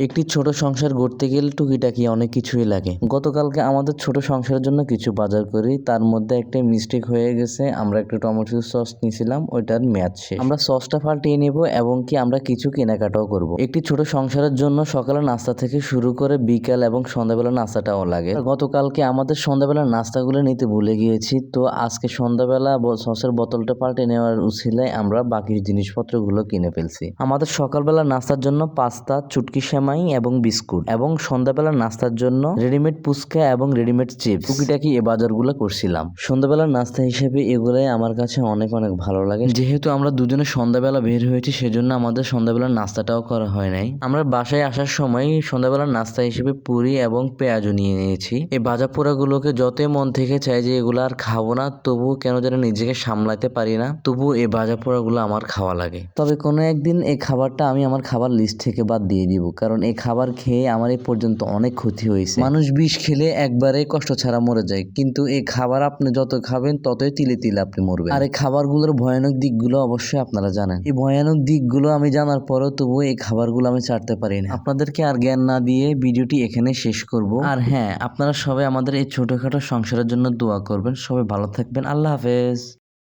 একটি ছোট সংসার গড়তে গেলে টুকিটাকি অনেক কিছুই লাগে। গতকালকে আমাদের ছোট সংসারের জন্য কিছু বাজার করি, তার মধ্যে একটা মিস্টেক হয়ে গেছে। আমরা একটা টমেটো সস নিয়েছিলাম, ওইটার মেয়াদ শেষ। আমরা সসটা পাল্টিয়ে নেব এবং কি আমরা কিছু কেনাকাটাও করব। একটি ছোট সংসারের জন্য সকালে নাস্তা থেকে শুরু করে বিকাল এবং সন্ধ্যাবেলা নাস্তাটাও লাগে। গতকালকে আমাদের সন্ধ্যাবেলা নাস্তাগুলো নিতে ভুলে গিয়েছি, তো আজকে সন্ধ্যাবেলা সসের বোতলটা পাল্টে নেওয়ার উছিলায় আমরা বাকি জিনিসপত্রগুলো কিনে ফেলছি। আমাদের সকালবেলা নাস্তার জন্য পাস্তা, চুটকি সেমাই এবং বিস্কুট, এবং সন্ধ্যাবেলার নাস্তার জন্য রেডিমেড ফুচকা এবং রেডিমেড চিপস, টুকিটাকি এ বাজারগুলো করছিলাম। সন্ধ্যাবেলার নাস্তা হিসেবে এগুলাই আমার কাছে অনেক অনেক ভালো লাগে। যেহেতু আমরা দুজনে সন্ধ্যাবেলা বের হয়েছি, সেজন্য আমাদের সন্ধ্যাবেলার নাস্তাটাও করা হয় নাই। আমরা বাসায় আসার সময় সন্ধ্যাবেলার নাস্তা হিসেবে পুরি এবং পেঁয়াজও নিয়ে নিয়েছি। এই ভাজা পোড়াগুলোকে যতই মন থেকে চাই যে এগুলো আর খাবো না, তবুও কেন যেন নিজেকে সামলাতে পারি না, তবুও এই ভাজা পোড়াগুলো আমার খাওয়া লাগে। তবে কোনো একদিন এই খাবারটা আমি আমার খাবার লিস্ট থেকে বাদ দিয়ে দিব, কারণ এই খাবার খেয়ে আমার এই পর্যন্ত অনেক ক্ষতি হয়েছে। মানুষ বিষ খেলে একবারে কষ্ট ছাড়া মরে যায়, কিন্তু এই খাবার আপনি যত খাবেন ততই তিলে তিলে আপনি মরবেন। আর এই খাবারগুলোর ভয়ানক দিকগুলো অবশ্যই আপনারা জানেন। এই ভয়ানক দিকগুলো আমি জানার পরেও তবুও এই খাবারগুলো আমি ছাড়তে পারি না। আপনাদেরকে আর জ্ঞান না দিয়ে ভিডিওটি এখানে শেষ করব। আর হ্যাঁ, আপনারা সবাই আমাদের এই ছোটখাটো সংসারের জন্য দোয়া করবেন। সবাই ভালো থাকবেন। আল্লাহ হাফেজ।